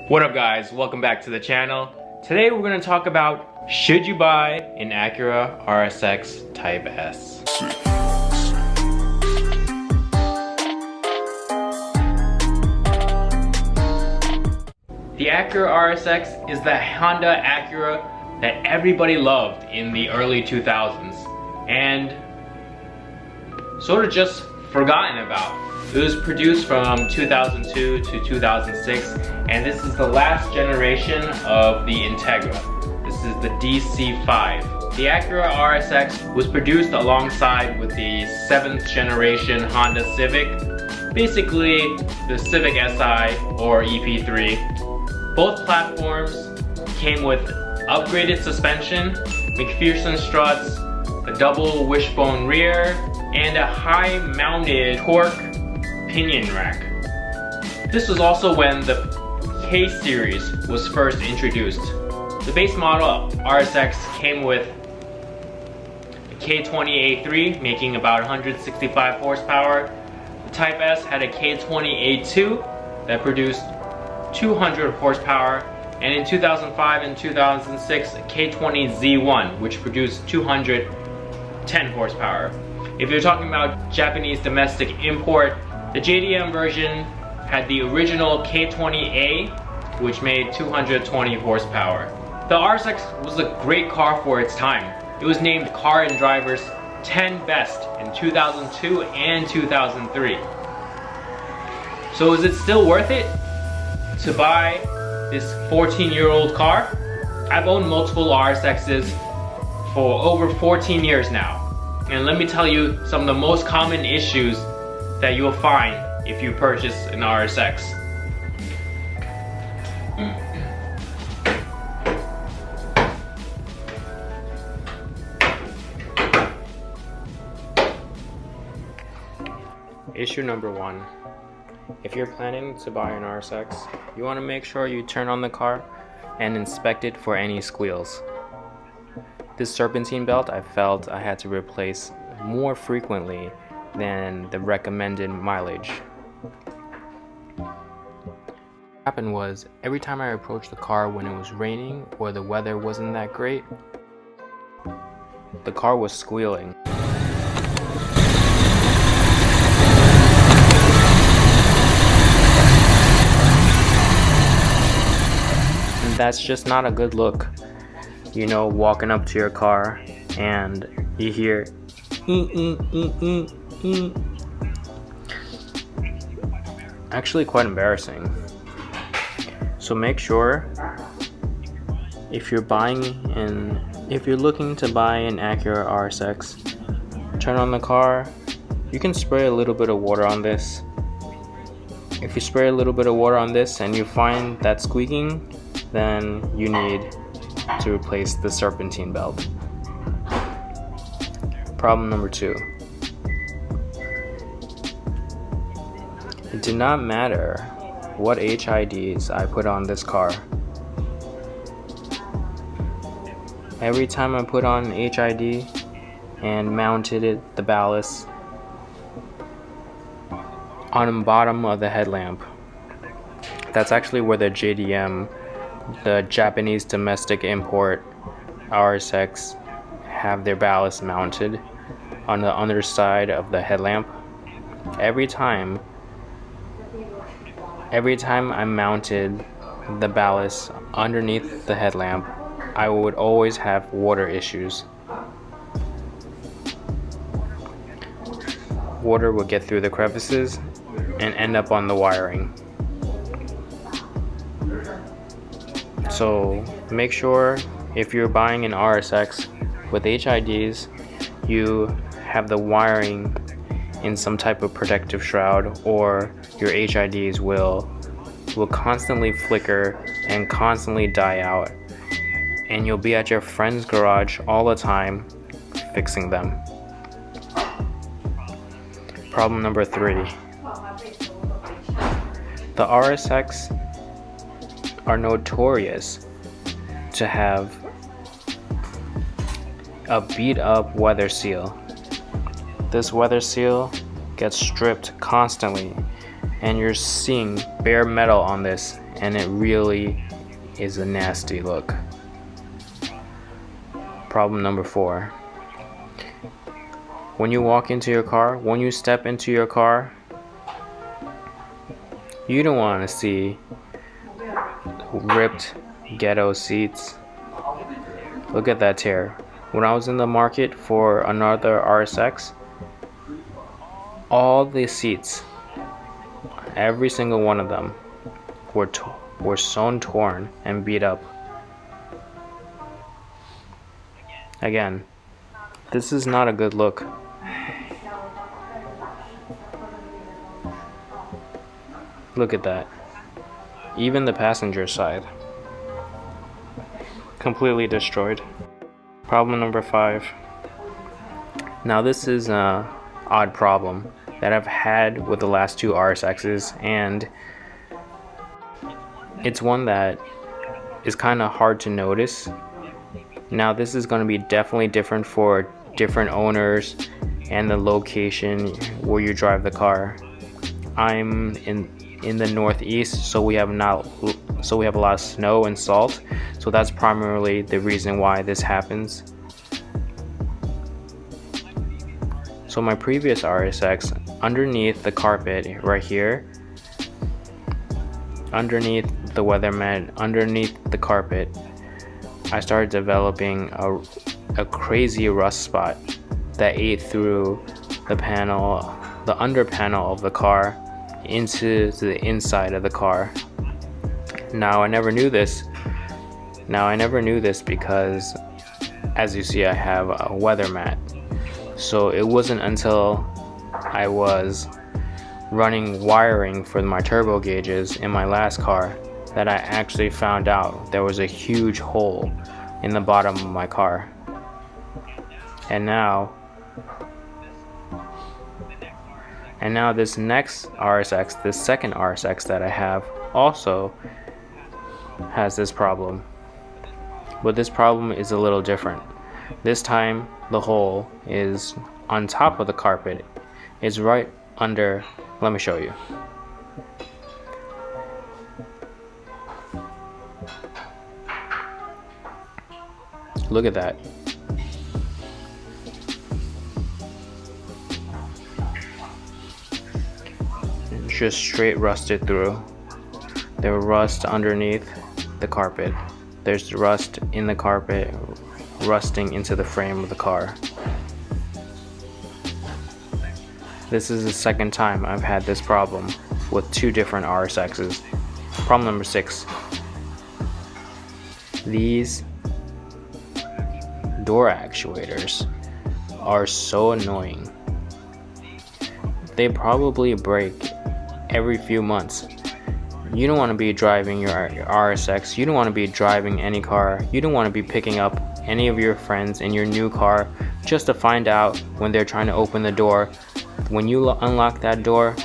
What up guys, welcome back to the channel. Today we're going to talk about should you buy an Acura Rsx Type S. The Acura Rsx is the Honda Acura that everybody loved in the early 2000s and sort of just forgotten about. It was produced from 2002 to 2006, and this is the last generation of the Integra. This is the DC5. The Acura Rsx was produced alongside with the 7th generation Honda Civic, basically the Civic Si or EP3. Both platforms came with upgraded suspension, McPherson struts, a double wishbone rear, and a high mounted torque pinion rack. This was also when the K series was first introduced. The base model RSX came with a K20A3 making about 165 horsepower. The Type S had a K20A2 that produced 200 horsepower, and in 2005 and 2006 a K20Z1 which produced 210 horsepower. If you're talking about Japanese domestic import, the JDM version had the original K20A, which made 220 horsepower. The RSX was a great car for its time. It was named Car and Driver's 10 Best in 2002 and 2003. So is it still worth it to buy this 14-year-old car? I've owned multiple RSXs for over 14 years now. And let me tell you some of the most common issues that you'll find if you purchase an RSX. Issue number one. If you're planning to buy an RSX, you want to make sure you turn on the car and inspect it for any squeals. This serpentine belt I felt I had to replace more frequently than the recommended mileage. What happened was, every time I approached the car when it was raining or the weather wasn't that great, the car was squealing. And that's just not a good look. You know, walking up to your car and you hear actually quite embarrassing. So make sure if you're looking to buy an Acura Rsx, turn on the car. You can spray a little bit of water on this. If you spray a little bit of water on this and you find that squeaking, then you need to replace the serpentine belt. Problem number two. It did not matter what HIDs I put on this car. Every time I put on HID and mounted the ballast on the bottom of the headlamp, that's actually where the JDM, the Japanese domestic import RSX, have their ballast mounted on the underside of the headlamp. Every time I mounted the ballast underneath the headlamp, I would always have water issues. Water would get through the crevices and end up on the wiring. So make sure if you're buying an RSX with HIDs, you have the wiring in some type of protective shroud, or your HIDs will constantly flicker and constantly die out, and you'll be at your friend's garage all the time fixing them. Problem number three. The RSX are notorious to have a beat up weather seal. This weather seal gets stripped constantly and you're seeing bare metal on this, and it really is a nasty look. Problem number 4. When you walk into your car, when you step into your car, you don't want to see ripped ghetto seats. Look at that tear. When I was in the market for another RSX, all the seats, every single one of them, were sewn, torn, and beat up. Again, this is not a good look. Look at that. Even the passenger side, completely destroyed. Problem number 5. Now this is an odd problem that I've had with the last 2 RSXs, and it's one that is kind of hard to notice. Now this is going to be definitely different for different owners and the location where you drive the car. I'm in the Northeast, so we have a lot of snow and salt, so that's primarily the reason why this happens. So my previous RSX, underneath the carpet right here, underneath the weather mat, underneath the carpet, I started developing a crazy rust spot that ate through the panel, the under panel of the car, into the inside of the car. Now I never knew this because, as you see, I have a weather mat. So it wasn't until I was running wiring for my turbo gauges in my last car that I actually found out there was a huge hole in the bottom of my car. And now this next RSX, this second RSX that I have, also has this problem. But this problem is a little different. This time the hole is on top of the carpet. It's right under, let me show you. Look at that. Just straight rusted through. There was rust underneath the carpet. There's rust in the carpet, rusting into the frame of the car. This is the second time I've had this problem with 2 different RSXs. Problem number 6. These door actuators are so annoying. They probably break every few months. You don't want to be driving your RSX, you don't want to be driving any car, you don't want to be picking up any of your friends in your new car just to find out when they're trying to open the door, when you unlock that door,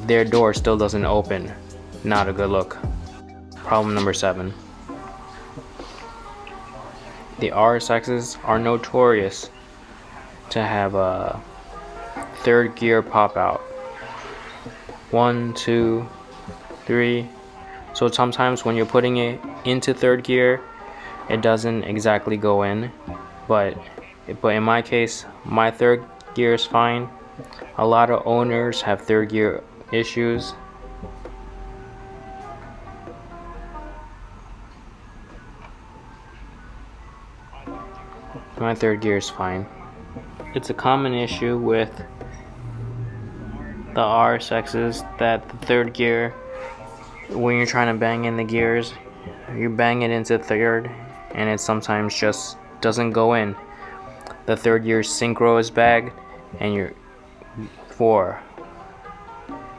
their door still doesn't open. Not a good look. Problem number 7. The RSXs are notorious to have a 3rd gear pop out. 1, 2, 3. So sometimes when you're putting it into 3rd gear, it doesn't exactly go in, but in my case, my 3rd gear is fine. A lot of owners have 3rd gear issues. My 3rd gear is fine. It's a common issue with the RSXs that the 3rd gear, when you're trying to bang in the gears, you bang it into 3rd and it sometimes just doesn't go in. The 3rd gear synchro is bagged and you're 4,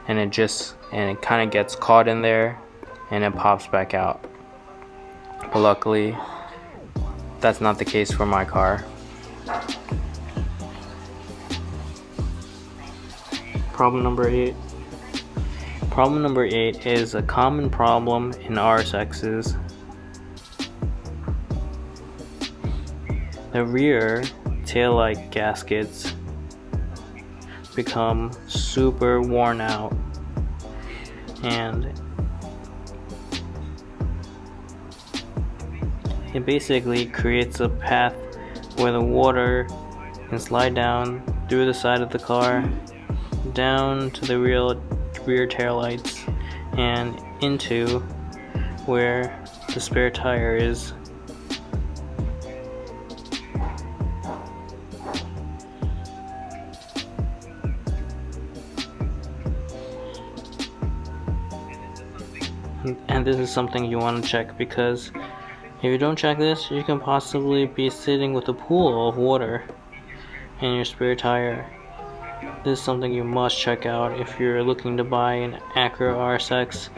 and it kind of gets caught in there and it pops back out. But luckily that's not the case for my car. Problem number 8. Problem number 8 is a common problem in RSXs. The rear taillight gaskets become super worn out, and It basically creates a path where the water can slide down through the side of the car, down to the rear taillights, and into where the spare tire is. And this is something you want to check, because if you don't check this, you can possibly be sitting with a pool of water in your spare tire. This is something you must check out if you're looking to buy an Acura Rsx.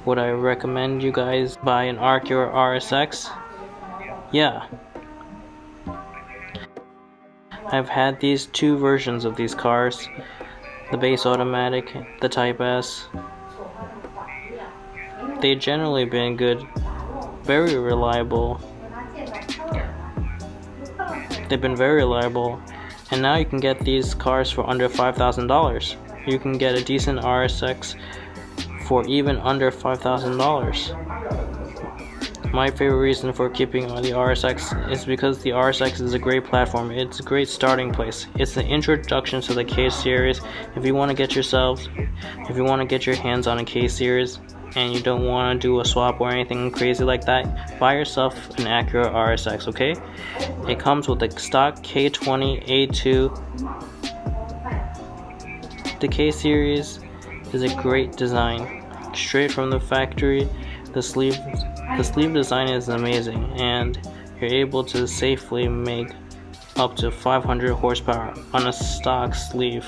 Would I recommend you guys buy an Acura Rsx? Yeah. I've had these two versions of these cars, the base automatic, the Type S. They've generally been good, very reliable. They've been very reliable, and now you can get these cars for under $5,000. You can get a decent Rsx for even under $5,000. My favorite reason for keeping the Rsx is because the Rsx is a great platform. It's a great starting place. It's the introduction to the K series. If you want to get your hands on a K series and you don't want to do a swap or anything crazy like that, buy yourself an Acura Rsx, okay? It comes with a stock K20A2. The K series is a great design, straight from the factory. The sleeve design is amazing, and you're able to safely make up to 500 horsepower on a stock sleeve.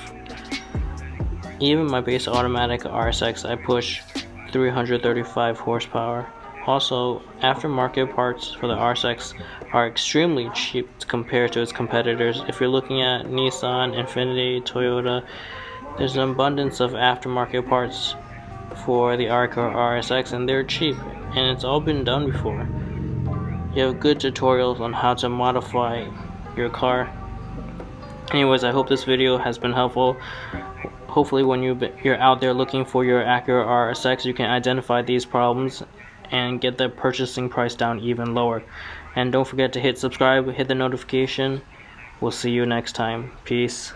Even my base automatic Rsx, I push 335 horsepower. Also, aftermarket parts for the Rsx are extremely cheap compared to its competitors. If you're looking at Nissan, Infiniti, Toyota, there's an abundance of aftermarket parts for the Acura Rsx, and they're cheap, and it's all been done before. You have good tutorials on how to modify your car. Anyways, I hope this video has been helpful. Hopefully when you're out there looking for your Acura Rsx, you can identify these problems and get the purchasing price down even lower. And don't forget to hit subscribe, hit the notification. We'll see you next time. Peace.